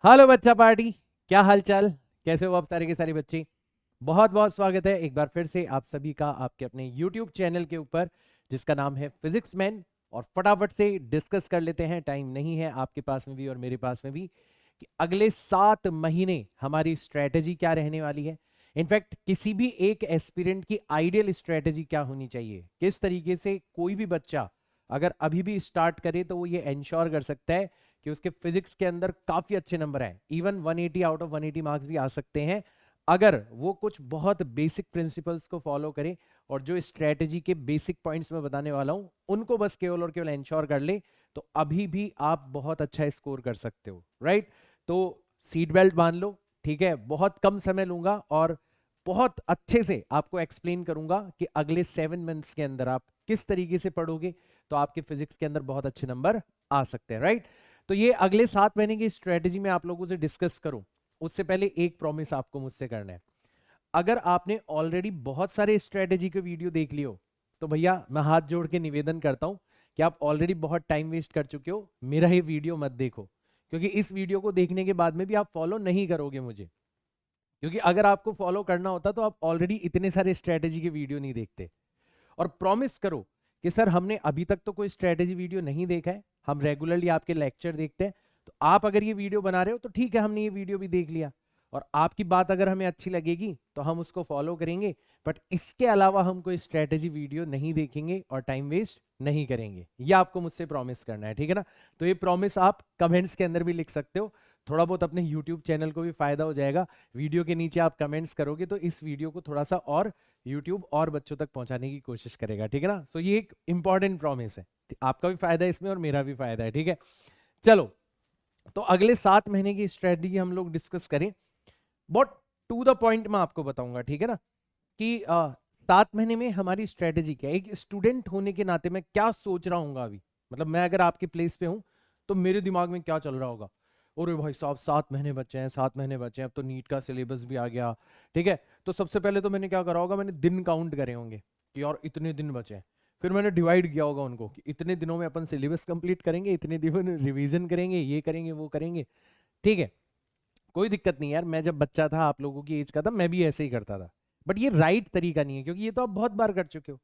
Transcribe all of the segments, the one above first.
Hello बच्चा party, क्या हाल चाल? कैसे हो आप सारे के सारे बच्चे? बहुत बहुत स्वागत है एक बार फिर से आप सभी का आपके अपने YouTube चैनल के ऊपर, जिसका नाम है फिजिक्स मैन। और फटाफट से डिस्कस कर लेते हैं, टाइम नहीं है आपके पास में भी और मेरे पास में भी, कि अगले 7 महीने हमारी स्ट्रेटेजी क्या रहने वाली है। इनफैक्ट किसी भी एक एस्पिरेंट की आइडियल स्ट्रेटेजी क्या होनी चाहिए, किस तरीके से कोई भी बच्चा अगर अभी भी स्टार्ट करे तो वो ये इंश्योर कर सकता है कि उसके फिजिक्स के अंदर काफी अच्छे नंबर आए। इवन 180 आउट ऑफ 180 मार्क्स भी आ सकते हैं अगर वो कुछ बहुत बेसिक प्रिंसिपल्स को फॉलो करे। और जो स्ट्रेटेजी के बेसिक पॉइंट्स मैं बताने वाला हूं उनको बस केवल और केवल इंश्योर कर ले तो अभी भी आप बहुत अच्छा स्कोर कर सकते हो, राइट? तो सीट बेल्ट बांध लो, ठीक है? बहुत कम समय लूंगा और बहुत अच्छे से आपको एक्सप्लेन करूंगा कि अगले 7 मंथ्स के अंदर आप किस तरीके से पढ़ोगे तो आपके फिजिक्स के अंदर बहुत अच्छे नंबर आ सकते हैं, राइट? तो ये अगले 7 महीने की स्ट्रेटेजी में आप लोगों से डिस्कस करूं उससे पहले एक प्रॉमिस आपको मुझसे करना है। अगर आपने ऑलरेडी बहुत सारे स्ट्रेटेजी के वीडियो देख लियो तो भैया मैं हाथ जोड़ के निवेदन करता हूं कि आप ऑलरेडी बहुत टाइम वेस्ट कर चुके हो, मेरा ये वीडियो मत देखो। क्योंकि इस वीडियो को देखने के बाद में भी आप फॉलो नहीं करोगे मुझे, क्योंकि अगर आपको फॉलो करना होता तो आप ऑलरेडी इतने सारे स्ट्रेटेजी के वीडियो नहीं देखते। और प्रॉमिस करो कि सर हमने अभी तक तो कोई स्ट्रेटेजी वीडियो नहीं देखा है, हम रेगुलरली आपके लेक्चर देखते हैं। तो आप अगर ये वीडियो बना रहे हो तो ठीक है, हमने ये वीडियो भी देख लिया और आपकी बात अगर हमें अच्छी लगेगी तो हम उसको फॉलो करेंगे। बट इसके अलावा हम कोई स्ट्रेटेजी वीडियो नहीं देखेंगे और टाइम वेस्ट नहीं करेंगे, ये आपको मुझसे प्रॉमिस करना है, ठीक है ना? तो ये प्रॉमिस आप कमेंट्स के अंदर भी लिख सकते हो, थोड़ा बहुत अपने यूट्यूब चैनल को भी फायदा हो जाएगा। वीडियो के नीचे आप कमेंट्स करोगे तो इस वीडियो को थोड़ा सा और YouTube और बच्चों तक पहुंचाने की कोशिश करेगा, ठीक है ना? सो ये एक इंपॉर्टेंट प्रॉमिस है, आपका भी फायदा है इसमें और मेरा भी फायदा है, ठीक है? चलो, तो अगले 7 महीने की स्ट्रेटजी हम लोग डिस्कस करें। बहुत टू द पॉइंट मैं आपको बताऊंगा, ठीक है ना? कि 7 महीने में हमारी स्ट्रेटेजी क्या है, एक स्टूडेंट होने के नाते मैं क्या सोच रहा हूँ अभी। मतलब मैं अगर आपके प्लेस पे हूँ तो मेरे दिमाग में क्या चल रहा होगा? अरे भाई साहब, 7 महीने बचे हैं, 7 महीने बचे हैं, अब तो नीट का सिलेबस भी आ गया, ठीक है? तो सबसे पहले तो मैंने क्या करा होगा, मैंने दिन काउंट करे होंगे कि यार इतने दिन बचे हैं। फिर मैंने डिवाइड किया होगा उनको कि इतने दिनों में अपन सिलेबस कंप्लीट करेंगे, इतने दिन रिवीजन करेंगे, ये करेंगे वो करेंगे, ठीक है? कोई दिक्कत नहीं यार, मैं जब बच्चा था आप लोगों की एज का था मैं भी ऐसे ही करता था। बट ये राइट तरीका नहीं है, क्योंकि ये तो आप बहुत बार कर चुके हो।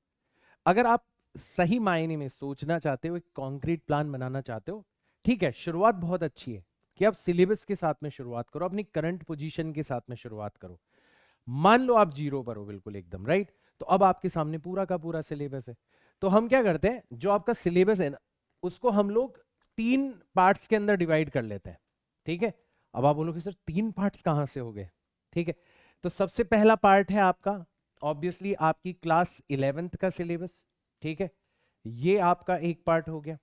अगर आप सही मायने में सोचना चाहते हो, एक कॉन्क्रीट प्लान बनाना चाहते हो, ठीक है, शुरुआत बहुत अच्छी है कि आप सिलेबस के साथ में शुरुआत करो, अपनी करंट पोजीशन के साथ में शुरुआत करो। मान लो आप जीरो पर हो बिल्कुल एकदम, राइट? तो अब आपके सामने पूरा का पूरा सिलेबस है। तो हम क्या करते हैं, जो आपका सिलेबस है ना उसको हम लोग 3 पार्ट्स के अंदर डिवाइड कर लेते हैं, ठीक है? अब आप बोलोगे सर 3 पार्ट्स कहां से हो गए? ठीक है, तो सबसे पहला पार्ट है आपका ऑब्वियसली आपकी क्लास 11th का सिलेबस, ठीक है? ये आपका एक पार्ट हो गया।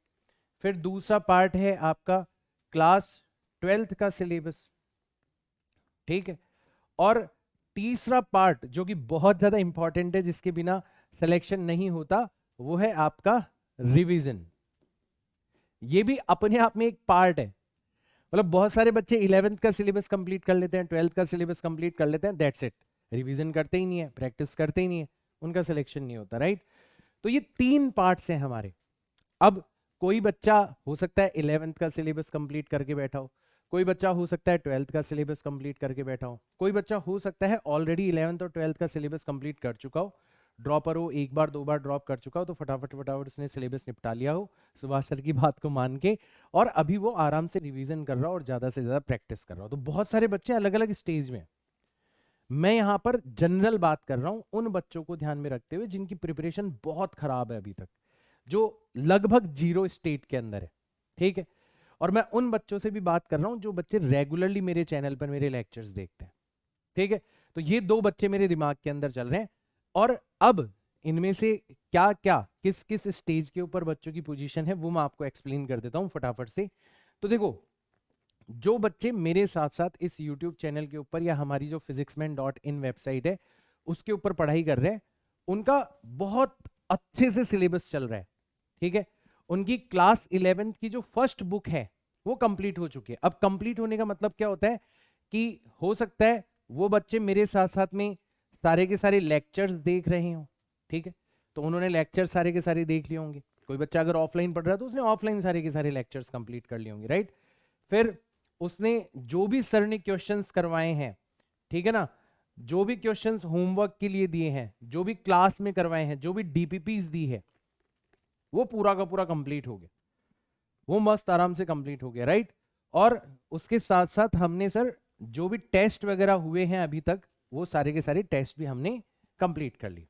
फिर दूसरा पार्ट है आपका क्लास 12th का सिलेबस, ठीक है? और तीसरा पार्ट जो कि बहुत ज्यादा इंपॉर्टेंट है, जिसके बिना सिलेक्शन नहीं होता, वो है आपका रिवीजन। ये भी अपने आप में एक पार्ट है। मतलब बहुत सारे बच्चे 11th का सिलेबस कंप्लीट कर लेते हैं, 12th का सिलेबस कंप्लीट कर लेते हैं, दैट्स इट, रिवीजन करते ही नहीं है, प्रैक्टिस करते ही नहीं है, उनका सिलेक्शन नहीं होता, राइट? तो ये 3 पार्ट्स हैं हमारे। अब कोई बच्चा हो सकता है 11th का सिलेबस कंप्लीट करके बैठा हो, कोई बच्चा हो सकता है 12th का सिलेबस कंप्लीट करके बैठा हो, कोई बच्चा हो सकता है ऑलरेडी 11th और 12th का सिलेबस कंप्लीट कर चुका हो, ड्रॉपर हो, एक बार दो बार ड्रॉप कर चुका हो तो फटाफट फटाफट उसने सिलेबस निपटा लिया हो सुभाष सर की बात को मान के, और अभी वो आराम से रिवीजन कर रहा हो और ज्यादा से ज्यादा प्रैक्टिस कर रहा हो। तो बहुत सारे बच्चे अलग अलग स्टेज में। मैं यहां पर जनरल बात कर रहा हूं उन बच्चों को ध्यान में रखते हुए जिनकी प्रिपरेशन बहुत खराब है अभी तक, जो लगभग जीरो स्टेट के अंदर है, ठीक है? और मैं उन बच्चों से भी बात कर रहा हूं जो बच्चे रेगुलरली मेरे चैनल पर मेरे लेक्चर्स देखते हैं, ठीक है? तो ये दो बच्चे मेरे दिमाग के अंदर चल रहे हैं। और अब इनमें से क्या क्या किस किस स्टेज के ऊपर बच्चों की पोजीशन है वो मैं आपको एक्सप्लेन कर देता हूं फटाफट से। तो देखो, जो बच्चे मेरे साथ साथ इस YouTube चैनल के ऊपर या हमारी जो physicsman.in वेबसाइट है उसके ऊपर पढ़ाई कर रहे हैं, उनका बहुत अच्छे से सिलेबस चल रहा है, ठीक है? उनकी क्लास 11th की जो फर्स्ट बुक है वो कंप्लीट हो चुकी है। अब कंप्लीट होने का मतलब क्या होता है कि हो सकता है वो बच्चे मेरे साथ साथ में सारे के सारे लेक्चर्स देख रहे हो, ठीक है? तो उन्होंने लेक्चर सारे के सारे देख लिए होंगे। कोई बच्चा अगर ऑफलाइन पढ़ रहा है तो उसने ऑफलाइन सारे के सारे लेक्चर्स कंप्लीट कर लिए होंगे, राइट? फिर उसने जो भी सर ने क्वेश्चंस करवाए हैं, ठीक है ना, जो भी क्वेश्चंस होमवर्क के लिए दिए हैं, जो भी क्लास में करवाए हैं, जो भी डीपीपीस दी है, वो पूरा का पूरा कंप्लीट हो गया, वो मस्त आराम से कंप्लीट हो गया, राइट। और उसके साथ साथ हमने सर जो भी टेस्ट वगैरह हुए हैं अभी तक, वो सारे के सारे टेस्ट भी हमने कंप्लीट कर लिए।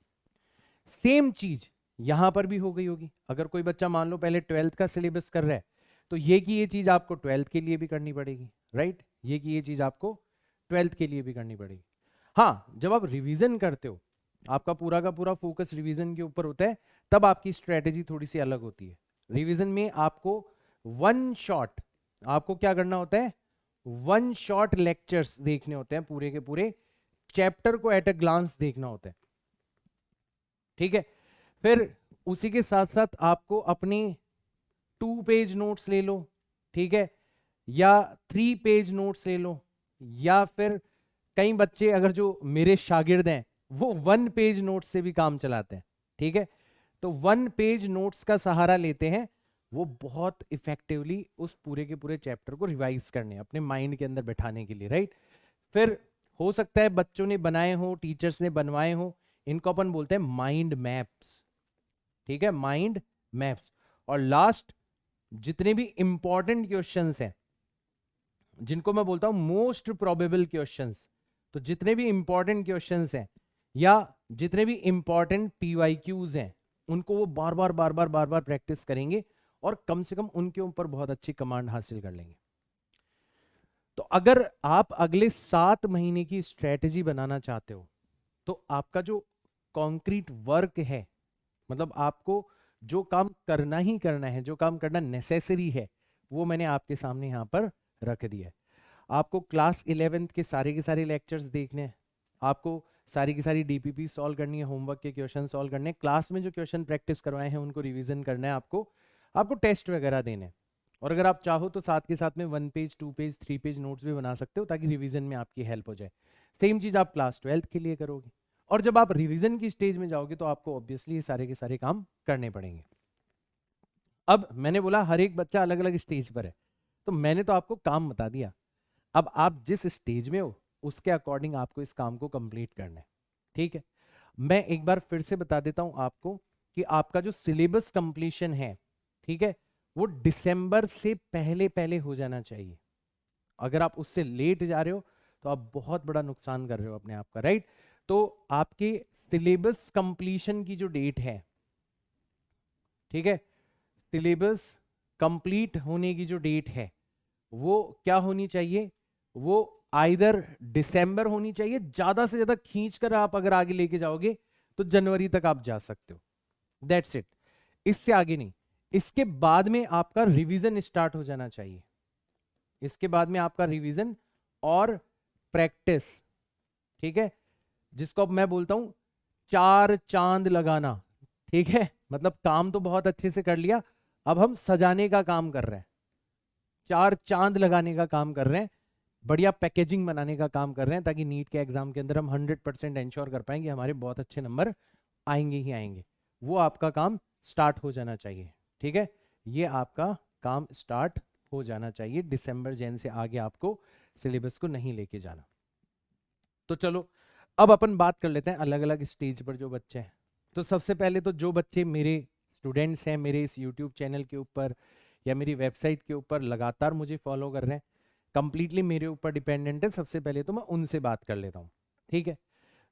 सेम चीज यहां पर भी हो गई होगी। अगर कोई बच्चा मान लो पहले 12th का सिलेबस कर रहा है, तो ये की ये चीज आपको 12th के लिए भी करनी पड़ेगी, राइट। ये की ये चीज आपको 12th के लिए भी करनी पड़ेगी। हाँ, जब आप रिवीजन करते हो, आपका पूरा का पूरा फोकस रिवीजन के ऊपर होता है, तब आपकी स्ट्रेटेजी थोड़ी सी अलग होती है। रिवीजन में आपको वन शॉट, आपको क्या करना होता है, वन शॉट लेक्चर्स देखने होते हैं, पूरे के पूरे चैप्टर को एट अ ग्लांस देखना होता है, ठीक है। फिर उसी के साथ साथ आपको अपनी 2 पेज नोट्स ले लो, ठीक है, या 3 पेज नोट्स ले लो, या फिर कई बच्चे अगर जो मेरे शागिर्द हैं वो 1 पेज नोट्स से भी काम चलाते हैं, ठीक है। तो 1 पेज नोट्स का सहारा लेते हैं, वो बहुत इफेक्टिवली उस पूरे के पूरे चैप्टर को रिवाइज करने, अपने माइंड के अंदर बैठाने के लिए, राइट। फिर हो सकता है बच्चों ने बनाए हो, टीचर्स ने बनवाए हो, इनको अपन बोलते हैं माइंड मैप्स, ठीक है, माइंड मैप्स। और लास्ट, जितने भी इंपॉर्टेंट क्वेश्चंस हैं, जिनको मैं बोलता हूं मोस्ट प्रोबेबल क्वेश्चंस, तो जितने भी इंपॉर्टेंट क्वेश्चंस हैं या जितने भी इंपॉर्टेंट पीवाईक्यूज हैं, उनको वो बार बार बार बार बार बार प्रैक्टिस करेंगे और कम से कम उनके ऊपर बहुत अच्छी कमांड हासिल कर लेंगे। तो अगर आप अगले 7 महीने की स्ट्रेटेजी बनाना चाहते हो, तो आपका जो कॉन्क्रीट वर्क है, मतलब आपको जो काम करना ही करना है, जो काम करना नेसेसरी है, वो मैंने आपके सामने यहां पर रख दिया है। आपको क्लास 11th के सारे लेक्चर्स देखने हैं, आपको सारी की सारी डीपीपी सॉल्व करनी है, होमवर्क के क्वेश्चन सॉल्व करने हैं, क्लास में जो क्वेश्चन प्रैक्टिस करवाए हैं उनको रिवीजन करना है, आपको आपको टेस्ट वगैरह देने हैं। और अगर आप चाहो तो साथ के साथ में 1 पेज 2 पेज 3 पेज नोट्स भी बना सकते हो, ताकि रिवीजन में आपकी हेल्प हो जाए। सेम चीज आप क्लास 12th के लिए करोगे। और जब आप रिवीजन की स्टेज में जाओगे तो आपको ऑब्वियसली ये सारे के सारे काम करने पड़ेंगे। अब मैंने बोला हर एक बच्चा अलग अलग स्टेज पर है, तो मैंने तो आपको काम बता दिया। अब आप जिस स्टेज में हो उसके अकॉर्डिंग आपको इस काम को कंप्लीट करना है, ठीक है। मैं एक बार फिर से बता देता हूं आपको कि आपका जो सिलेबस कंप्लीशन है, ठीक है, वो दिसंबर से पहले पहले हो जाना चाहिए। अगर आप उससे लेट जा रहे हो तो आप बहुत बड़ा नुकसान कर रहे हो अपने आप का, राइट। तो आपके सिलेबस कंप्लीशन की जो डेट है, ठीक है, सिलेबस कंप्लीट होने की जो डेट है वो क्या होनी चाहिए, वो आइदर दिसंबर होनी चाहिए, ज्यादा से ज्यादा खींच कर आप अगर आगे लेके जाओगे तो जनवरी तक आप जा सकते हो, दैट्स इट, इससे आगे नहीं। इसके बाद में आपका रिवीजन स्टार्ट हो जाना चाहिए, इसके बाद में आपका रिवीजन और प्रैक्टिस, ठीक है, जिसको अब मैं बोलता हूं 4 चांद लगाना, ठीक है। मतलब काम तो बहुत अच्छे से कर लिया, अब हम सजाने का काम कर रहे हैं, 4 चांद लगाने का काम कर रहे हैं, बढ़िया पैकेजिंग बनाने का काम कर रहे हैं, ताकि नीट के एग्जाम के अंदर हम 100% इंश्योर कर पाएंगे हमारे बहुत अच्छे नंबर आएंगे ही आएंगे। वो आपका काम स्टार्ट हो जाना चाहिए, ठीक है, ये आपका काम स्टार्ट हो जाना चाहिए। दिसंबर जैन से आगे आपको सिलेबस को नहीं लेके जाना। तो चलो अब अपन बात कर लेते हैं अलग अलग स्टेज पर जो बच्चे हैं। तो सबसे पहले तो जो बच्चे मेरे स्टूडेंट्स हैं, मेरे इस यूट्यूब चैनल के ऊपर या मेरी वेबसाइट के ऊपर लगातार मुझे फॉलो कर रहे हैं, कंप्लीटली मेरे ऊपर डिपेंडेंट है, सबसे पहले तो मैं उनसे बात कर लेता हूँ, ठीक है।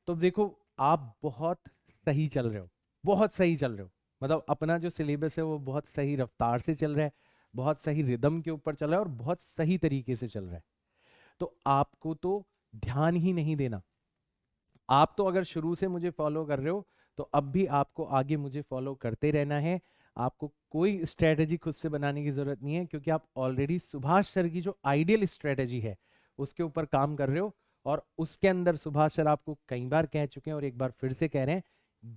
तो देखो, आप बहुत सही चल रहे हो, बहुत सही चल रहे हो, मतलब अपना जो सिलेबस है वो बहुत सही रफ्तार से चल रहा है, बहुत सही रिदम के ऊपर चल रहा है और बहुत सही तरीके से चल रहा है। तो आपको तो ध्यान ही नहीं देना। आप तो अगर शुरू से मुझे फॉलो कर रहे हो तो अब भी आपको आगे मुझे फॉलो करते रहना है। आपको कोई स्ट्रेटेजी खुद से बनाने की जरूरत नहीं है, क्योंकि आप ऑलरेडी सुभाष सर की जो आइडियल स्ट्रेटेजी है उसके ऊपर काम कर रहे हो। और उसके अंदर सुभाष सर आपको कई बार कह चुके हैं और एक बार फिर से कह रहे हैं,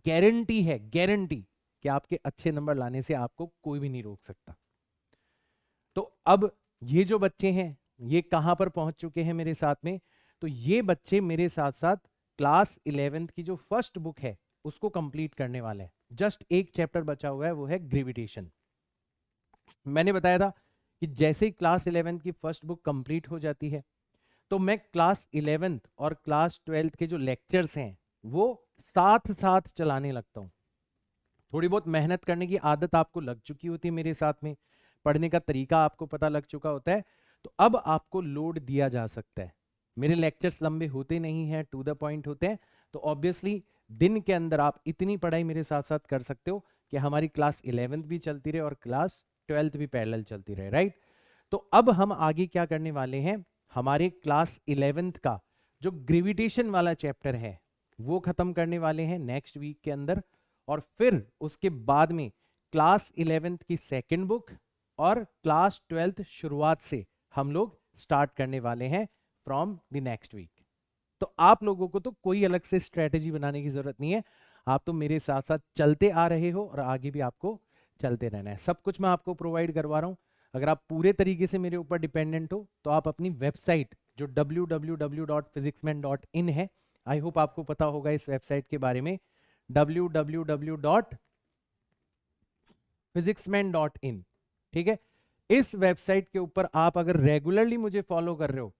गारंटी है, गारंटी, कि आपके अच्छे नंबर लाने से आपको कोई भी नहीं रोक सकता। तो अब ये जो बच्चे हैं ये कहां पर पहुंच चुके हैं मेरे साथ में, तो ये बच्चे मेरे साथ साथ क्लास 11th की जो फर्स्ट बुक है उसको कंप्लीट करने वाले हैं। जस्ट एक चैप्टर बचा हुआ है, वो है ग्रेविटेशन। मैंने बताया था कि जैसे ही क्लास 11th की फर्स्ट बुक कंप्लीट हो जाती है तो मैं क्लास 11th और क्लास 12th के जो लेक्चर्स हैं वो साथ साथ चलाने लगता हूँ। थोड़ी बहुत मेहनत करने की आदत आपको लग चुकी होती है मेरे साथ में, पढ़ने का तरीका आपको पता लग चुका होता है, तो अब आपको लोड दिया जा सकता है। मेरे लेक्चर्स लंबे होते नहीं हैं, टू द पॉइंट होते हैं, तो ऑब्वियसली दिन के अंदर आप इतनी पढ़ाई मेरे साथ साथ कर सकते हो कि हमारी क्लास 11th भी चलती रहे और क्लास 12th भी पैरेलल चलती रहे, राइट। तो अब हम आगे क्या करने वाले हैं, हमारे क्लास 11th का जो ग्रेविटेशन वाला चैप्टर है वो खत्म करने वाले हैं नेक्स्ट वीक के अंदर, और फिर उसके बाद में क्लास 11th की सेकंड बुक और क्लास 12th शुरुआत से हम लोग स्टार्ट करने वाले हैं फ्रॉम द नेक्स्ट वीक। तो आप लोगों को तो कोई अलग से स्ट्रेटेजी बनाने की जरूरत नहीं है, आप तो मेरे साथ साथ चलते आ रहे हो और आगे भी आपको चलते रहना है। सब कुछ मैं आपको प्रोवाइड करवा रहा हूं। अगर आप पूरे तरीके से मेरे ऊपर डिपेंडेंट हो तो आप अपनी वेबसाइट जो www.physicsman.in है, आई होप आपको पता होगा इस वेबसाइट के बारे में, www.physicsman.in, ठीक है। इस वेबसाइट के ऊपर आप अगर रेगुलरली मुझे फॉलो कर रहे हो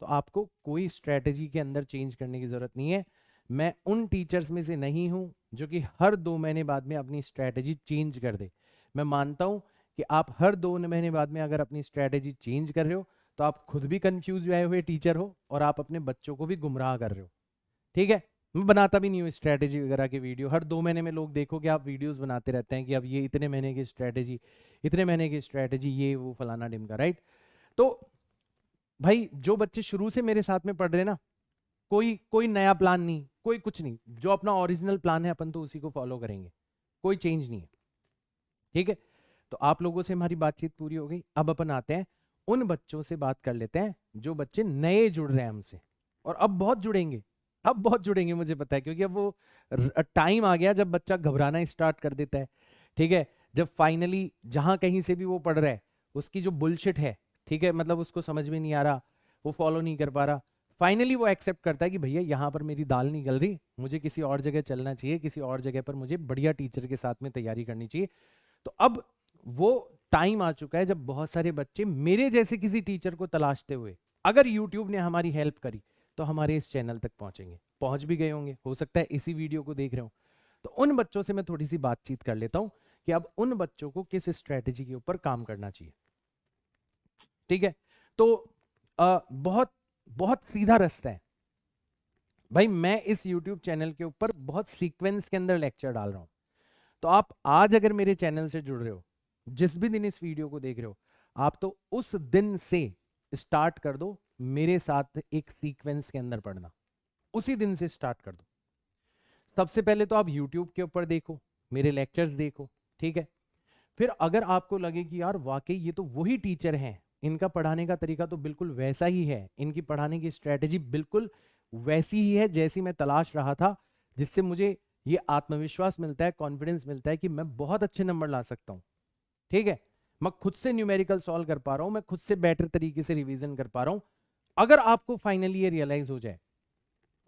तो आपको कोई स्ट्रेटेजी के अंदर चेंज करने की जरूरत नहीं है। मैं उन टीचर्स में से नहीं हूं जो कि हर 2 महीने बाद में अपनी स्ट्रेटेजी चेंज कर दे। मैं मानता हूं कि आप हर 2 महीने बाद में अगर अपनी स्ट्रेटेजी चेंज कर रहे हो तो आप खुद भी कंफ्यूज हुए हुए टीचर हो और आप अपने बच्चों को भी गुमराह कर रहे हो, ठीक है। मैं बनाता भी नहीं हूँ स्ट्रेटेजी वगैरह के वीडियो, हर 2 महीने में लोग देखोगे आप वीडियोस बनाते रहते हैं कि अब ये इतने महीने की स्ट्रेटेजी, इतने महीने की स्ट्रेटेजी, ये वो फलाना ढिमका, राइट। तो भाई जो बच्चे शुरू से मेरे साथ में पढ़ रहे हैं ना, कोई कोई नया प्लान नहीं, कोई कुछ नहीं, जो अपना ओरिजिनल प्लान है अपन तो उसी को फॉलो करेंगे, कोई चेंज नहीं है, ठीक है। तो आप लोगों से हमारी बातचीत पूरी हो गई, अब अपन आते हैं उन बच्चों से बात कर लेते हैं जो बच्चे नए जुड़ रहे हैं हमसे, और अब बहुत जुड़ेंगे, अब बहुत जुड़ेंगे मुझे पता है, क्योंकि अब वो टाइम आ गया जब बच्चा घबराना स्टार्ट कर देता है, ठीक है। जब फाइनली जहां कहीं से भी वो पढ़ रहा है उसकी जो बुलशिट है, ठीक है, मतलब उसको समझ में नहीं आ रहा, वो फॉलो नहीं कर पा रहा, फाइनली वो एक्सेप्ट करता है कि भैया यहाँ पर मेरी दाल नहीं गल रही, मुझे किसी और जगह चलना चाहिए, किसी और जगह पर मुझे बढ़िया टीचर के साथ में तैयारी करनी चाहिए। तो अब वो टाइम आ चुका है जब बहुत सारे बच्चे मेरे जैसे किसी टीचर को तलाशते हुए, अगर यूट्यूब ने हमारी हेल्प करी तो हमारे इस चैनल तक पहुंचेंगे, पहुंच भी गए होंगे, हो सकता है इसी वीडियो को देख रहे हो। तो उन बच्चों से मैं थोड़ी सी बातचीत कर लेता हूं कि अब उन बच्चों को किस स्ट्रेटेजी के ऊपर काम करना चाहिए, ठीक है। तो बहुत बहुत सीधा रास्ता है भाई, मैं इस YouTube चैनल के ऊपर बहुत सीक्वेंस के अंदर लेक्चर डाल रहा हूं। तो आप आज अगर मेरे चैनल से जुड़ रहे हो, जिस भी दिन इस वीडियो को देख रहे हो, आप तो उस दिन से स्टार्ट कर दो मेरे साथ एक सीक्वेंस के अंदर पढ़ना, उसी दिन से स्टार्ट कर दो। सबसे पहले तो आप YouTube के ऊपर देखो, मेरे लेक्चर्स देखो, ठीक है। फिर अगर आपको लगे कि यार वाकई ये तो वही टीचर हैं, इनका पढ़ाने का तरीका तो बिल्कुल वैसा ही है, इनकी पढ़ाने की स्ट्रेटेजी बिल्कुल वैसी ही है जैसी मैं तलाश रहा था, जिससे मुझे ये आत्मविश्वास मिलता है, कॉन्फिडेंस मिलता है कि मैं बहुत अच्छे नंबर ला सकता हूँ, ठीक है। मैं खुद से न्यूमेरिकल सॉल्व कर पा रहा हूं, मैं खुद से बेटर तरीके से रिवीजन कर पा रहा हूं। अगर आपको फाइनली ये रियलाइज हो जाए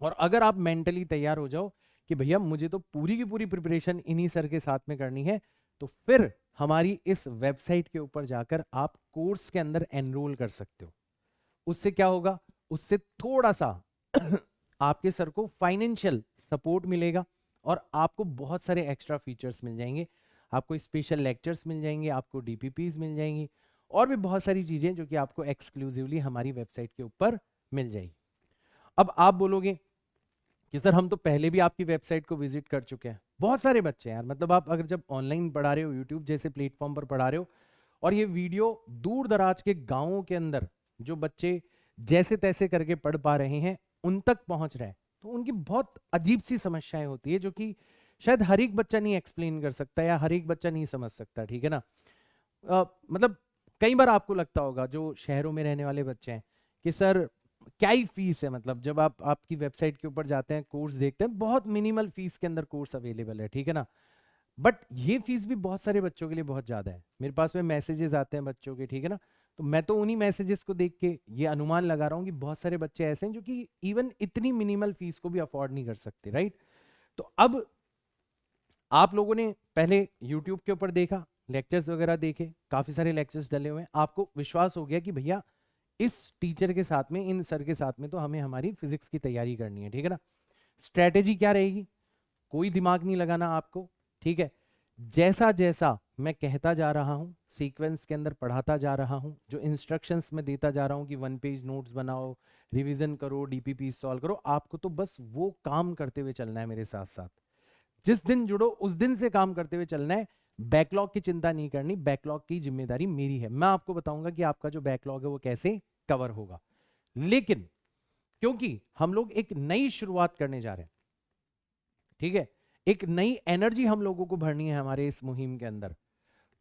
और अगर आप मेंटली तैयार हो जाओ कि भैया मुझे तो पूरी की पूरी प्रिपरेशन इन्हीं सर के साथ में करनी है, तो फिर हमारी इस वेबसाइट के ऊपर जाकर आप कोर्स के अंदर एनरोल कर सकते हो। उससे क्या होगा, उससे थोड़ा सा आपके सर को फाइनेंशियल सपोर्ट मिलेगा और आपको बहुत सारे एक्स्ट्रा फीचर्स मिल जाएंगे, आपको स्पेशल लेक्चर्स मिल जाएंगे, आपको डीपीपीज मिल जाएंगी, और भी बहुत सारी चीजें जो कि आपको एक्सक्लूसिवली हमारी वेबसाइट के ऊपर मिल जाएगी। अब आप बोलोगे कि सर हम तो पहले भी आपकी वेबसाइट को विजिट कर चुके हैं। बहुत सारे बच्चे हैं यार, मतलब आप अगर जब ऑनलाइन पढ़ा रहे हो, यूट्यूब जैसे प्लेटफॉर्म पर पढ़ा रहे हो, और ये वीडियो दूर दराज के गांवों के अंदर जो बच्चे जैसे तैसे करके पढ़ पा रहे हैं उन तक पहुंच रहा है, तो उनकी बहुत अजीब सी समस्याएं होती है जो कि शायद हर एक बच्चा नहीं एक्सप्लेन कर सकता या हर एक बच्चा नहीं समझ सकता, ठीक है ना। मतलब कई बार आपको लगता होगा जो शहरों में रहने वाले बच्चे हैं कि सर क्या ही फीस है, मतलब जब आप आपकी वेबसाइट के ऊपर जाते हैं, कोर्स देखते हैं, बहुत मिनिमल फीस के अंदर कोर्स अवेलेबल है, ठीक है ना। बट ये फीस भी बहुत सारे बच्चों के लिए बहुत ज्यादा है। मेरे पास में मैसेजेस आते हैं बच्चों के, ठीक है ना, तो मैं तो उन्हीं मैसेजेस को देख के ये अनुमान लगा रहा हूँ कि बहुत सारे बच्चे ऐसे हैं जो कि इवन इतनी मिनिमल फीस को भी अफोर्ड नहीं कर सकते, राइट। तो अब आप लोगों ने पहले YouTube के ऊपर देखा, लेक्चर्स वगैरह देखे, काफी सारे लेक्चर्स डले हुए हैं, आपको विश्वास हो गया कि भैया इस टीचर के साथ में, इन सर के साथ में तो हमें हमारी फिजिक्स की तैयारी करनी है, ठीक है ना। स्ट्रेटेजी क्या रहेगी, कोई दिमाग नहीं लगाना आपको, ठीक है। जैसा जैसा मैं कहता जा रहा हूं, सीक्वेंस के अंदर पढ़ाता जा रहा हूं, जो इंस्ट्रक्शंस मैं देता जा रहा हूं कि 1 पेज नोट्स बनाओ, रिवीजन करो, डीपीपी सॉल्व करो, आपको तो बस वो काम करते हुए चलना है मेरे साथ साथ। जिस दिन जुड़ो उस दिन से काम करते हुए चलना है। बैकलॉग की चिंता नहीं करनी, बैकलॉग की जिम्मेदारी मेरी है। मैं आपको बताऊंगा कि आपका जो बैकलॉग है वो कैसे कवर होगा। लेकिन क्योंकि हम लोग एक नई शुरुआत करने जा रहे हैं, ठीक है, एक नई एनर्जी हम लोगों को भरनी है हमारे इस मुहिम के अंदर,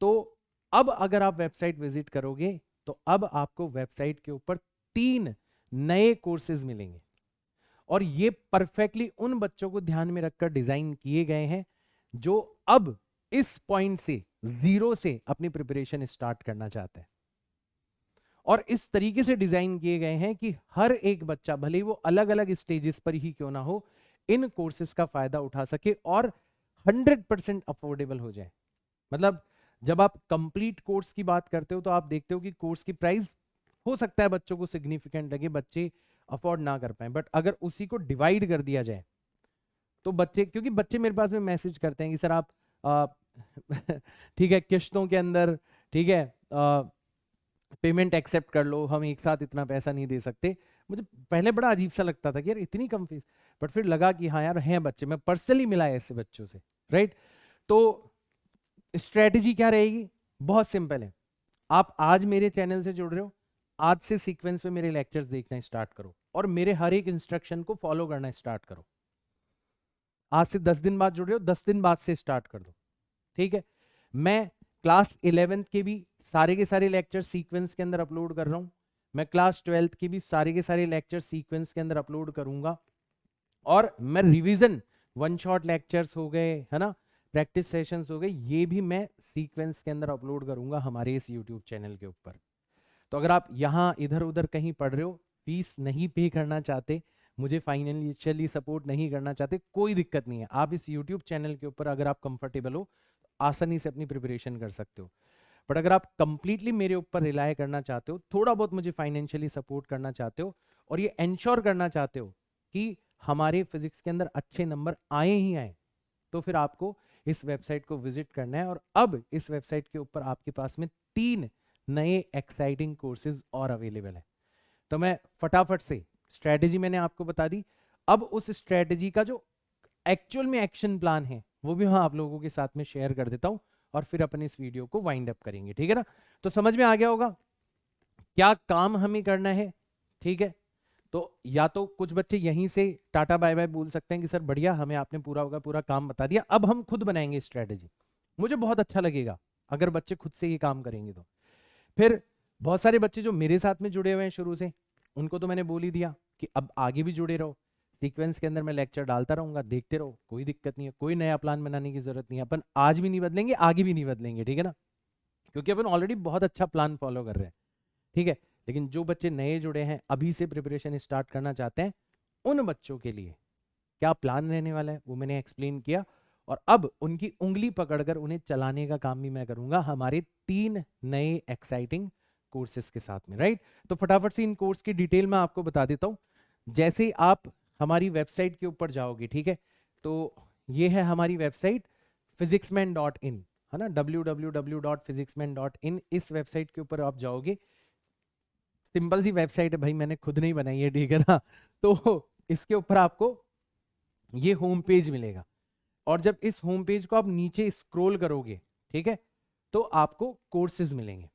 तो अब अगर आप वेबसाइट विजिट करोगे तो अब आपको वेबसाइट के ऊपर 3 नए कोर्सेज मिलेंगे, और ये परफेक्टली उन बच्चों को ध्यान में रखकर डिजाइन किए गए हैं जो अब इस पॉइंट से, जीरो से अपनी प्रिपरेशन स्टार्ट करना चाहते हैं। और इस तरीके से डिजाइन किए गए हैं कि हर एक बच्चा, भले ही वो अलग अलग स्टेजेस पर ही क्यों ना हो, इन कोर्सेज का फायदा उठा सके और 100% अफोर्डेबल हो जाए। मतलब जब आप कंप्लीट कोर्स की बात करते हो तो आप देखते हो कि कोर्स की प्राइस हो सकता है बच्चों को सिग्निफिकेंट लगे, बच्चे अफोर्ड ना कर पाए, बट अगर उसी को डिवाइड कर दिया जाए तो बच्चे, क्योंकि बच्चे मेरे पास में मैसेज करते हैं कि सर आप आ, ठीक है किश्तों के अंदर, ठीक है, पेमेंट एक्सेप्ट कर लो, हम एक साथ इतना पैसा नहीं दे सकते। मुझे पहले बड़ा अजीब सा लगता था कि यार इतनी कम फीस, बट फिर लगा कि हाँ यार हैं बच्चे, मैं पर्सनली मिला है ऐसे बच्चों से, राइट। तो स्ट्रेटेजी क्या रहेगी, बहुत सिंपल है। आप आज मेरे चैनल से जुड़ रहे हो, आज से सीक्वेंस पे मेरे लेक्चर्स देखना स्टार्ट करो और मेरे हर एक इंस्ट्रक्शन को फॉलो करना स्टार्ट करो। आज से 10 दिन बाद जुड़ रहे हो, 10 दिन बाद से स्टार्ट कर दो, ठीक है। मैं क्लास 11th के भी सारे के सारे लेक्चर सीक्वेंस के अंदर अपलोड कर रहा हूं, मैं क्लास 12th के भी सारे के सारे लेक्चर सीक्वेंस के अंदर अपलोड करूंगा, और मैं रिवीजन, वन शॉट लेक्चर्स हो गए, है ना, प्रैक्टिस सेशंस हो गए, ये भी मैं सीक्वेंस के अंदर अपलोड करूंगा हमारे इस यूट्यूब चैनल के ऊपर। तो अगर आप यहाँ इधर उधर कहीं पढ़ रहे हो, फीस नहीं पे करना चाहते, मुझे फाइनेंशियली सपोर्ट नहीं करना चाहते, कोई दिक्कत नहीं है। आप इस यूट्यूब चैनल के ऊपर अगर आप कंफर्टेबल हो, आसानी से अपनी प्रिपरेशन कर सकते हो। बट अगर आप कंप्लीटली मेरे ऊपर रिलाय करना चाहते हो, थोड़ा बहुत मुझे फाइनेंशियली सपोर्ट करना चाहते हो, और ये एंश्योर करना चाहते हो कि हमारे फिजिक्स के अंदर अच्छे नंबर आए ही आए, तो फिर आपको इस वेबसाइट को विजिट करना है। और अब इस वेबसाइट के ऊपर आपके पास में 3 नए एक्साइटिंग कोर्सेज और अवेलेबल है। तो मैं फटाफट से, स्ट्रेटेजी मैंने आपको बता दी, अब उस स्ट्रेटेजी का जो एक्चुअल में एक्शन प्लान है वो भी मैं आप लोगों के साथ में शेयर कर देता हूं, और फिर अपन इस वीडियो को वाइंड अप करेंगे, ठीक है ना। तो समझ में आ गया होगा क्या काम हमें करना है, ठीक है। तो या तो कुछ बच्चे यहीं से टाटा बाय बाय बोल सकते हैं कि सर बढ़िया, हमें आपने पूरा का पूरा काम बता दिया, अब हम खुद बनाएंगे स्ट्रेटेजी। मुझे बहुत अच्छा लगेगा अगर बच्चे खुद से ये काम करेंगे। तो फिर बहुत सारे बच्चे जो मेरे साथ में जुड़े हुए हैं शुरू से, उनको तो मैंने बोल ही दिया कि अब आगे भी जुड़े रहो, सीक्वेंस के अंदर मैं लेक्चर डालता रहूंगा, देखते रहो, कोई दिक्कत नहीं है, कोई नया प्लान बनाने की जरूरत नहीं है। अपन आज भी नहीं बदलेंगे, आगे भी नहीं बदलेंगे, ठीक है ना, क्योंकि अपन ऑलरेडी बहुत अच्छा प्लान फॉलो कर रहे हैं, ठीक है। लेकिन जो बच्चे नए जुड़े हैं, अभी से प्रिपरेशन स्टार्ट करना चाहते हैं, उन बच्चों के लिए क्या प्लान रहने वाला है वो मैंने एक्सप्लेन किया, और अब उनकी उंगली पकड़कर उन्हें चलाने का काम भी मैं करूंगा हमारे 3 नए एक्साइटिंग कोर्सेज के साथ में, राइट। तो फटाफट से इन कोर्स की डिटेल में आपको बता देता हूं। जैसे आप हमारी वेबसाइट के ऊपर जाओगे, ठीक है, तो ये है हमारी वेबसाइट physicsman.in, है ना, www.physicsman.in। इस वेबसाइट के ऊपर आप जाओगे, सिंपल सी वेबसाइट है भाई, मैंने खुद नहीं बनाई है, ठीक है ना। तो इसके ऊपर आपको ये होम पेज मिलेगा, और जब इस होम पेज को आप नीचे स्क्रॉल करोगे, ठीक है, तो आपको कोर्सेज मिलेंगे।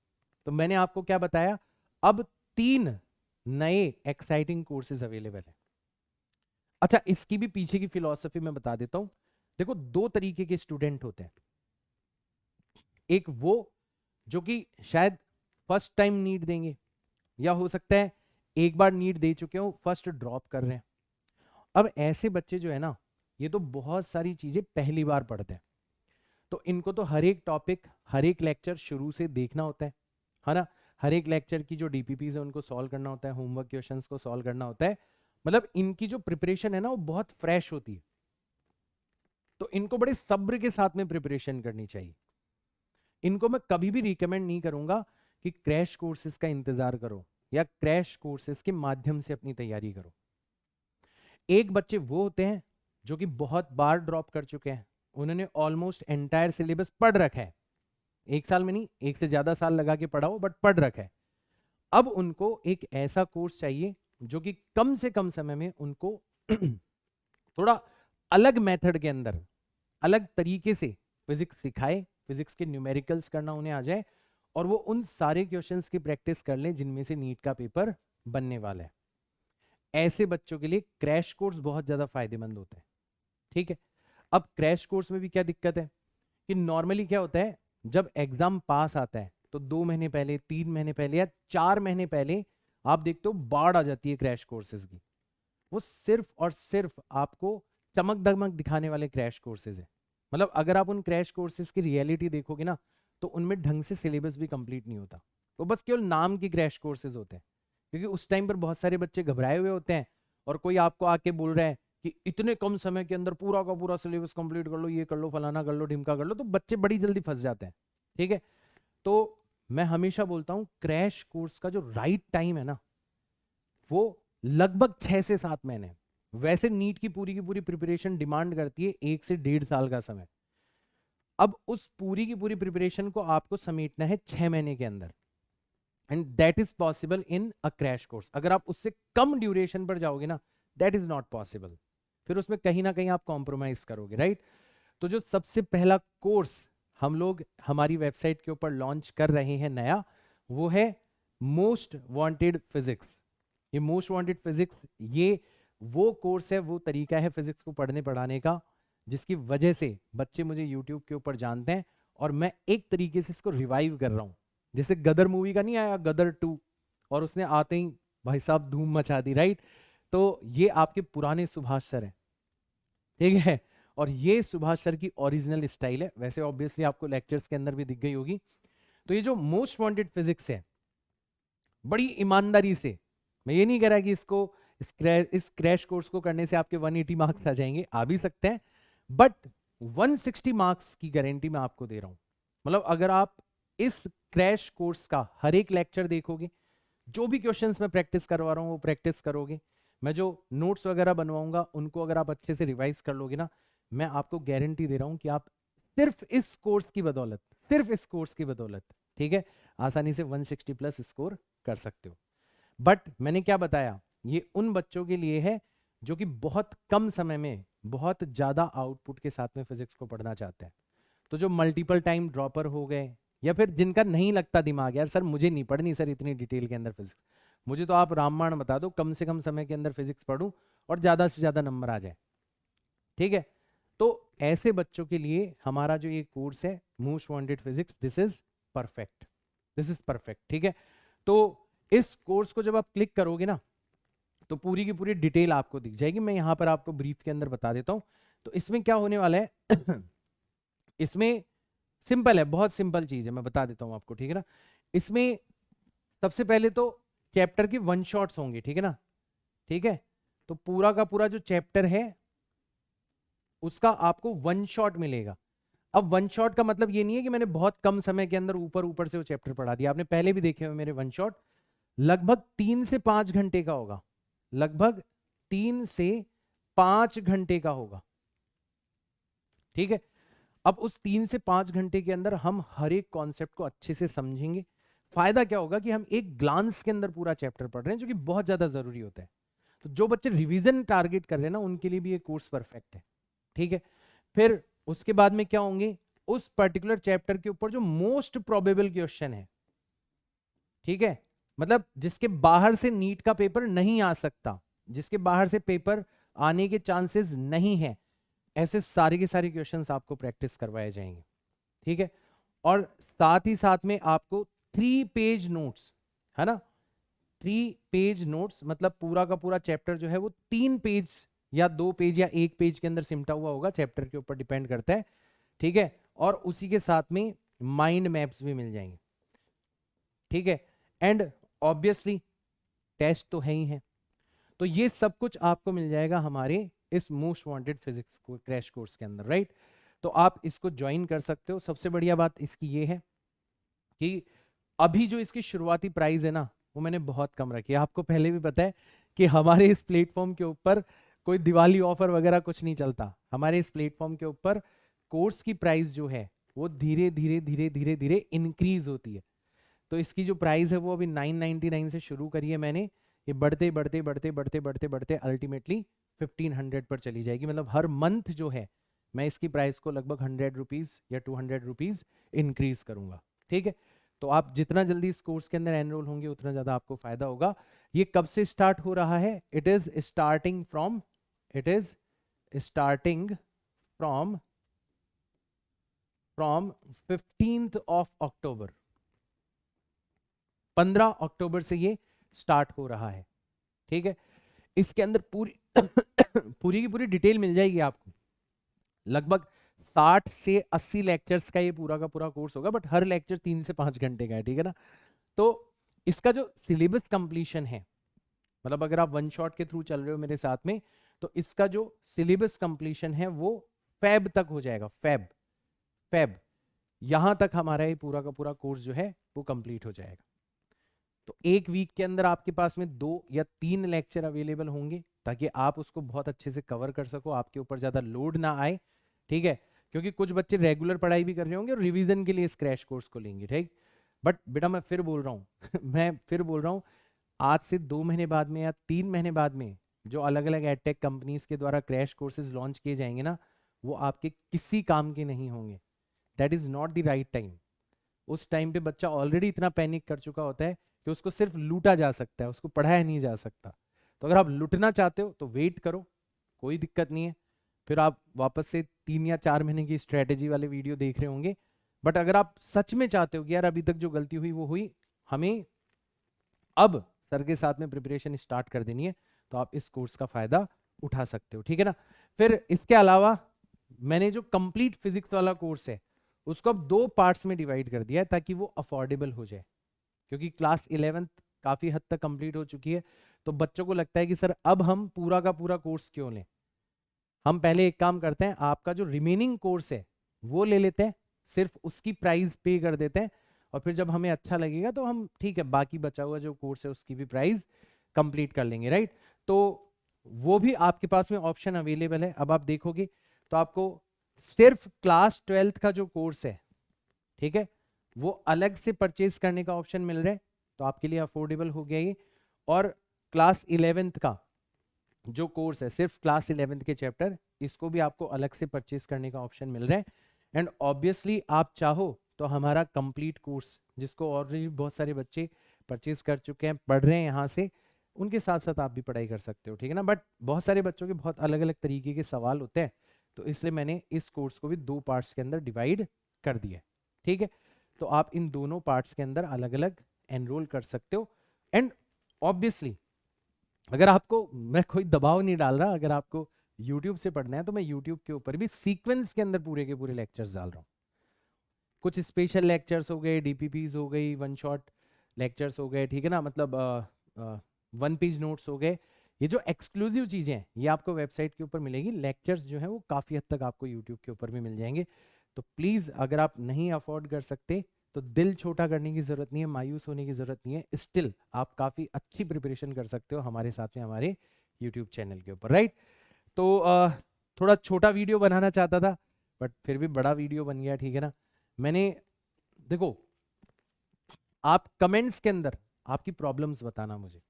तो मैंने आपको क्या बताया, अब 3 नए एक्साइटिंग कोर्सेज अवेलेबल है। अच्छा, इसकी भी पीछे की फिलॉसफी मैं बता देता हूं। देखो, 2 तरीके के स्टूडेंट होते हैं। एक वो जो कि शायद फर्स्ट टाइम नीट देंगे, या हो सकता है एक बार नीट दे चुके हो, फर्स्ट ड्रॉप कर रहे हैं। अब ऐसे बच्चे जो है ना, ये तो बहुत सारी चीजें पहली बार पढ़ते हैं, तो इनको तो हर एक टॉपिक, हर एक लेक्चर शुरू से देखना होता है ना। हर एक लेक्चर की जो डीपीपीज है उनको सॉल्व करना होता है, होमवर्क क्वेश्चंस को सॉल्व करना होता है। मतलब इनकी जो प्रिपरेशन है ना वो बहुत फ्रेश होती है, तो इनको बड़े सब्र के साथ में प्रिपरेशन करनी चाहिए, इनको मैं कभी भी रिकमेंड नहीं करूंगा कि क्रैश कोर्सेज का इंतजार करो या क्रैश कोर्सेज के माध्यम से अपनी तैयारी करो। एक बच्चे वो होते हैं जो कि बहुत बार ड्रॉप कर चुके हैं, उन्होंने ऑलमोस्ट एंटायर सिलेबस पढ़ रखा है, एक साल में नहीं, एक से ज्यादा साल लगा के पढ़ा हो बट पढ़ रखा है। अब उनको एक ऐसा कोर्स चाहिए जो कि कम से कम समय में उनको थोड़ा अलग मेथड के अंदर, अलग तरीके से फिजिक्स सिखाए, फिजिक्स के न्यूमेरिकल्स करना उन्हें आ जाए और वो उन सारे क्वेश्चंस की प्रैक्टिस कर लें जिनमें से नीट का पेपर बनने वाला है। ऐसे बच्चों के लिए क्रैश कोर्स बहुत ज्यादा फायदेमंद होता है। ठीक है, अब क्रैश कोर्स में भी क्या दिक्कत है कि नॉर्मली क्या होता है, जब एग्जाम पास आता है तो 2 महीने पहले, 3 महीने पहले या 4 महीने पहले आप देखते हो बाढ़ आ जाती है क्रैश कोर्सेज की। वो सिर्फ और सिर्फ आपको चमक दमक दिखाने वाले क्रैश कोर्सेज है। मतलब अगर आप उन क्रैश कोर्सेज की रियलिटी देखोगे ना तो उनमें ढंग से सिलेबस भी कंप्लीट नहीं होता, वो बस केवल नाम की क्रैश कोर्सेज होते हैं। क्योंकि उस टाइम पर बहुत सारे बच्चे घबराए हुए होते हैं और कोई आपको आके बोल रहा है कि इतने कम समय के अंदर पूरा का पूरा सिलेबस कंप्लीट कर लो, ये कर लो, फलाना कर लो, ढिमका कर लो, तो बच्चे बड़ी जल्दी फंस जाते हैं। ठीक है, तो मैं हमेशा बोलता हूं क्रैश कोर्स का जो राइट टाइम है ना वो लगभग 6 से 7 महीने। वैसे नीट की पूरी प्रिपरेशन डिमांड करती है 1 से 1.5 साल का समय। अब उस पूरी की पूरी प्रिपरेशन को आपको समेटना है 6 महीने के अंदर, and that is possible in a crash course. अगर आप उससे कम ड्यूरेशन पर जाओगे ना, दैट इज नॉट पॉसिबल, फिर उसमें कहीं ना कहीं आप कॉम्प्रोमाइज करोगे, राइट। तो जो सबसे पहला कोर्स हम लोग हमारी वेबसाइट के ऊपर लॉन्च कर रहे हैं नया, वो है मोस्ट वांटेड फिजिक्स। ये मोस्ट वांटेड फिजिक्स, ये वो कोर्स है, वो तरीका है फिजिक्स को पढ़ने पढ़ाने का जिसकी वजह से बच्चे मुझे यूट्यूब के ऊपर जानते हैं, और मैं एक तरीके से इसको रिवाइव कर रहा हूं। जैसे गदर मूवी का नहीं आया गदर 2, और उसने आते ही भाई साहब धूम मचा दी, राइट। तो ये आपके पुराने सुभाष सर है, ठीक है, और ये सुभाष सर की ओरिजिनल स्टाइल है। वैसे ऑब्वियसली आपको लेक्चर्स के अंदर भी दिख गई होगी। तो ये जो मोस्ट वांटेड फिजिक्स है, बड़ी ईमानदारी से, मैं ये नहीं कह रहा कि इसको इस क्रैश कोर्स को करने से आपके 180 मार्क्स आ जाएंगे, आ भी सकते हैं, बट 160 मार्क्स की गारंटी मैं आपको दे रहा हूं। मतलब अगर आप इस क्रैश कोर्स का हर एक लेक्चर देखोगे, जो भी क्वेश्चंस मैं प्रैक्टिस करवा रहा हूं वो प्रैक्टिस करोगे, मैं जो नोट्स वगैरह बनवाऊंगा उनको अगर आप अच्छे से रिवाइज कर लोगे ना, मैं आपको गारंटी दे रहा हूं कि आप सिर्फ इस कोर्स की बदौलत, सिर्फ इस कोर्स की बदौलत, ठीक है, आसानी से 160 प्लस स्कोर कर सकते हो। बट मैंने क्या बताया, ये उन बच्चों के लिए है जो कि बहुत कम समय में बहुत ज्यादा आउटपुट के साथ में फिजिक्स को पढ़ना चाहते हैं। तो जो मल्टीपल टाइम ड्रॉपर हो गए, या फिर जिनका नहीं लगता दिमाग, यार सर मुझे नहीं पढ़नी सर इतनी डिटेल के अंदर फिजिक्स, मुझे तो आप रामबाण बता दो, कम से कम समय के अंदर फिजिक्स पढ़ूं और ज्यादा से ज्यादा नंबर आ जाए, ठीक है। तो ऐसे बच्चों के लिए हमारा जो ये कोर्स है most wanted physics, this is perfect, this is perfect, ठीक है। तो इस कोर्स को जब आप क्लिक करोगे ना तो पूरी की पूरी डिटेल आपको दिख जाएगी। मैं यहां पर आपको ब्रीफ के अंदर बता देता हूं। तो इसमें क्या होने वाला है इसमें सिंपल है, बहुत सिंपल चीज है, मैं बता देता हूं आपको, ठीक है ना। इसमें सबसे पहले तो चैप्टर की वन शॉट्स होंगे, ठीक है ना, ठीक है। तो पूरा का पूरा जो चैप्टर है उसका आपको वन शॉट मिलेगा। अब वन शॉट का मतलब ये नहीं है कि मैंने बहुत कम समय के अंदर ऊपर ऊपर से वो चैप्टर पढ़ा दिया, आपने पहले भी देखे हुए मेरे वन शॉट, लगभग 3 से 5 घंटे का होगा, लगभग 3 से 5 घंटे का होगा, ठीक है। अब उस 3 से 5 घंटे के अंदर हम हर एक कॉन्सेप्ट को अच्छे से समझेंगे। फायदा क्या होगा कि हम एक ग्लांस के अंदर पूरा चैप्टर पढ़ रहे हैं, जो कि बहुत ज्यादा जरूरी होता है। तो जो बच्चे रिवीजन टारगेट कर रहे हैं ना, उनके लिए भी ये कोर्स परफेक्ट है, ठीक है। फिर उसके बाद में क्या होंगे, उस पर्टिकुलर चैप्टर के ऊपर जो मोस्ट प्रोबेबल क्वेश्चन है, ठीक है, मतलब जिसके बाहर से नीट का पेपर नहीं आ सकता, जिसके बाहर से पेपर आने के चांसेस नहीं है, ऐसे सारे के सारे क्वेश्चंस आपको प्रैक्टिस करवाए जाएंगे, ठीक है। और साथ ही साथ में आपको 3 पेज नोट्स, है ना, 3 पेज नोट्स, मतलब पूरा का पूरा चैप्टर जो है वो 3 पेज या 2 पेज या 1 पेज के अंदर सिमटा हुआ होगा, चैप्टर के ऊपर डिपेंड करता है, ठीक है। और उसी के साथ में माइंड मैप्स भी मिल जाएंगे, ठीक है। एंड ऑब्वियसली टेस्ट तो है ही है। तो ये सब कुछ आपको मिल जाएगा हमारे इस मोस्ट वांटेड फिजिक्स को क्रैश कोर्स के अंदर, राइट। तो आप इसको ज्वाइन कर सकते हो। सबसे बढ़िया बात इसकी ये है कि अभी जो इसकी शुरुआती प्राइस है ना वो मैंने बहुत कम रखी है। आपको पहले भी पता है कि हमारे इस प्लेटफॉर्म के ऊपर कोई दिवाली ऑफर वगैरह कुछ नहीं चलता। हमारे इस प्लेटफॉर्म के ऊपर कोर्स की प्राइस जो है वो धीरे धीरे धीरे धीरे धीरे इंक्रीज होती है। तो इसकी जो प्राइस है वो अभी 999 से शुरू करी है मैंने, ये बढ़ते बढ़ते बढ़ते बढ़ते बढ़ते बढ़ते अल्टीमेटली 1500 पर चली जाएगी। मतलब हर मंथ जो है मैं इसकी प्राइस को लगभग 100 रुपीज या 200 रुपीज इंक्रीज करूंगा। ठीक है, तो आप जितना जल्दी इस कोर्स के अंदर एनरोल होंगे उतना ज्यादा आपको फायदा होगा। ये कब से स्टार्ट हो रहा है? It is starting from 15th of October. 15 अक्टूबर से ये स्टार्ट हो रहा है। ठीक है, इसके अंदर पूरी पूरी की पूरी डिटेल मिल जाएगी आपको। लगभग 60 से 80 लेक्चर्स का ये पूरा का पूरा कोर्स होगा, बट हर लेक्चर 3 से 5 घंटे का है। ठीक है ना, तो इसका जो सिलेबस कंप्लीशन है, मतलब अगर आप वन शॉट के थ्रू चल रहे हो मेरे साथ में, तो इसका जो सिलेबस कंप्लीशन है वो फेब तक हो जाएगा। फेब यहां तक हमारा ये पूरा का पूरा कोर्स जो है वो कंप्लीट हो जाएगा। तो एक वीक के अंदर आपके पास में 2 या 3 लेक्चर अवेलेबल होंगे ताकि आप उसको बहुत अच्छे से कवर कर सको, आपके ऊपर ज्यादा लोड ना आए। ठीक है, क्योंकि कुछ बच्चे रेगुलर पढ़ाई भी कर रहे होंगे और रिवीजन के लिए इस क्रैश कोर्स को लेंगे। ठीक, बट बेटा मैं फिर बोल रहा हूँ मैं फिर बोल रहा हूँ, आज से 2 महीने बाद में या 3 महीने बाद में जो अलग अलग एडटेक कंपनीज के द्वारा क्रैश कोर्सेज लॉन्च किए जाएंगे ना, वो आपके किसी काम के नहीं होंगे। That is not the right time. उस टाइम पे बच्चा ऑलरेडी इतना पैनिक कर चुका होता है कि उसको सिर्फ लूटा जा सकता है, उसको पढ़ाया नहीं जा सकता। तो अगर आप लुटना चाहते हो तो वेट करो, कोई दिक्कत नहीं है। फिर आप वापस से 3 या 4 महीने की स्ट्रेटेजी वाले वीडियो देख रहे होंगे। बट अगर आप सच में चाहते हो कि यार अभी तक जो गलती हुई वो हुई, हमें अब सर के साथ में प्रिपरेशन स्टार्ट कर देनी है, तो आप इस कोर्स का फायदा उठा सकते हो। ठीक है ना, फिर इसके अलावा मैंने जो कंप्लीट फिजिक्स वाला कोर्स है उसको अब 2 पार्ट्स में डिवाइड कर दिया है ताकि वो अफोर्डेबल हो जाए। क्योंकि क्लास 11th काफी हद तक कंप्लीट हो चुकी है, तो बच्चों को लगता है कि सर अब हम पूरा का पूरा कोर्स क्यों लें। हम पहले एक काम करते हैं, आपका जो रिमेनिंग कोर्स है वो ले लेते हैं, सिर्फ उसकी प्राइस पे कर देते हैं, और फिर जब हमें अच्छा लगेगा तो हम ठीक है बाकी बचा हुआ जो कोर्स है उसकी भी प्राइस कंप्लीट कर लेंगे। राइट, तो वो भी आपके पास में ऑप्शन अवेलेबल है। अब आप देखोगे तो आपको सिर्फ क्लास 12th का जो कोर्स है, ठीक है, वो अलग से परचेज करने का ऑप्शन मिल रहा है, तो आपके लिए अफोर्डेबल हो गया ये। और क्लास 11th का जो कोर्स है, सिर्फ क्लास 11th के चैप्टर, इसको भी आपको अलग से परचेज करने का ऑप्शन मिल रहा है। एंड ऑब्वियसली आप चाहो तो हमारा कंप्लीट कोर्स, जिसको ऑलरेडी बहुत सारे बच्चे परचेज कर चुके हैं, पढ़ रहे हैं यहाँ से, उनके साथ साथ आप भी पढ़ाई कर सकते हो। ठीक है ना, बट बहुत सारे बच्चों के बहुत अलग अलग तरीके के सवाल होते हैं, तो इसलिए मैंने इस कोर्स को भी 2 पार्ट्स के अंदर डिवाइड कर दिया है। ठीक है, तो आप इन दोनों पार्ट्स के अंदर अलग अलग एनरोल कर सकते हो। एंड ऑब्वियसली अगर आपको, मैं कोई दबाव नहीं डाल रहा, अगर आपको YouTube से पढ़ना है तो मैं YouTube के ऊपर भी सीक्वेंस के अंदर पूरे के पूरे लेक्चर्स डाल रहा हूँ। कुछ स्पेशल लेक्चर्स हो गए, DPPs हो गई, वन शॉट लेक्चर्स हो गए, ठीक है ना, मतलब वन पेज नोट्स हो गए। ये जो एक्सक्लूसिव चीजें हैं ये आपको वेबसाइट के ऊपर मिलेगी। लेक्चर्स जो है वो काफी हद तक आपको यूट्यूब के ऊपर भी मिल जाएंगे। तो प्लीज अगर आप नहीं अफोर्ड कर सकते तो दिल छोटा करने की जरूरत नहीं है, मायूस होने की जरूरत नहीं है। स्टिल आप काफी अच्छी प्रिपरेशन कर सकते हो हमारे साथ में, हमारे यूट्यूब चैनल के ऊपर। राइट, तो थोड़ा छोटा वीडियो बनाना चाहता था बट फिर भी बड़ा वीडियो बन गया। ठीक है ना, मैंने, देखो, आप कमेंट्स के अंदर आपकी प्रॉब्लम्स बताना मुझे,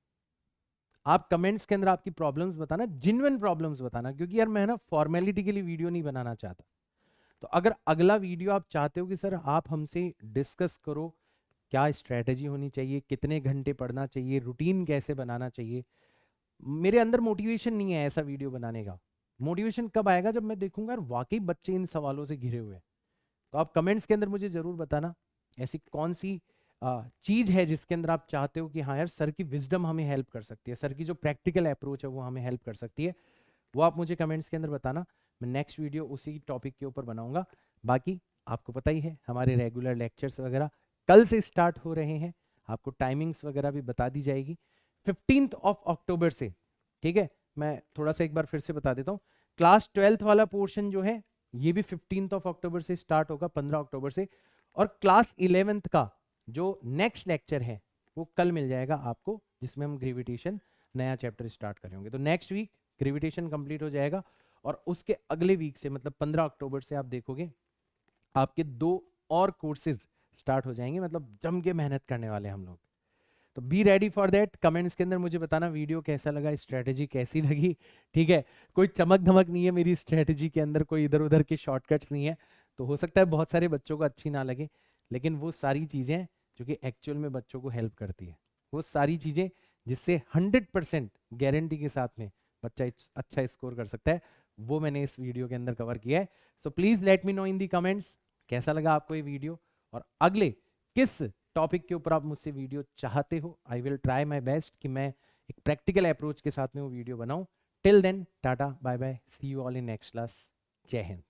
आप कमेंट्स के अंदर आपकी प्रॉब्लम्स बताना, जेन्युइन प्रॉब्लम्स बताना, क्योंकि यार मैं ना फॉर्मेलिटी के लिए वीडियो नहीं बनाना चाहता। तो अगर अगला वीडियो आप चाहते हो कि सर आप हमसे डिस्कस करो, क्या स्ट्रेटजी होनी चाहिए, कितने घंटे पढ़ना चाहिए, रूटीन कैसे बनाना चाहिए, मेरे अंदर मोटिवेशन नहीं है ऐसा वीडियो बनाने का। मोटिवेशन कब आएगा? जब मैं देखूंगा यार वाकई बच्चे इन सवालों से घिरे हुए हैं। तो आप कमेंट्स के अंदर मुझे जरूर बताना ऐसी कौन सी चीज है जिसके अंदर आप चाहते हो कि हाँ यार सर की विजडम हमें हेल्प कर सकती है, सर की जो प्रैक्टिकल अप्रोच है वो हमें हेल्प कर सकती है। वो आप मुझे कमेंट्स के अंदर बताना, मैं नेक्स्ट वीडियो उसी टॉपिक के ऊपर बनाऊंगा। बाकी आपको पता ही है हमारे रेगुलर लेक्चर्स वगैरह कल से स्टार्ट हो रहे हैं, आपको टाइमिंग्स वगैरह भी बता दी जाएगी 15th ऑफ अक्टूबर से। ठीक है, मैं थोड़ा सा एक बार फिर से बता देता हूँ, क्लास 12th वाला पोर्शन जो है ये भी 15th ऑफ अक्टूबर से स्टार्ट होगा, 15 अक्टूबर से। और क्लास 11th का जो नेक्स्ट लेक्चर है वो कल मिल जाएगा आपको, जिसमें हम ग्रेविटेशन नया चैप्टर स्टार्ट करेंगे। तो नेक्स्ट वीक ग्रेविटेशन कंप्लीट हो जाएगा और उसके अगले वीक से मतलब 15 अक्टूबर से आप देखोगे आपके 2 और कोर्सेज स्टार्ट हो जाएंगे, मतलब जम के मेहनत करने वाले हम लोग। तो be ready for that. Comments के अंदर मुझे बताना वीडियो कैसा लगा, स्ट्रेटेजी कैसी लगी, ठीक है। कोई चमक धमक नहीं है मेरी स्ट्रेटेजी के अंदर, कोई इधर उधर के शॉर्टकट्स नहीं है। तो हो सकता है बहुत सारे बच्चों को अच्छी ना लगे, लेकिन वो सारी चीज़ें जो कि एक्चुअल में बच्चों को हेल्प करती है, वो सारी चीज़ें जिससे 100% गारंटी के साथ में बच्चा अच्छा स्कोर कर सकता है, वो मैंने इस वीडियो के अंदर कवर किया है। So please let me know in the comments कैसा लगा आपको ये वीडियो, और अगले किस टॉपिक के ऊपर आप मुझसे वीडियो चाहते हो। I will try my best कि मैं एक प्रैक्टिकल अप्रोच के साथ में वो वीडियो बनाऊं। Till then tata bye bye, see you all in next class. जय हिंद।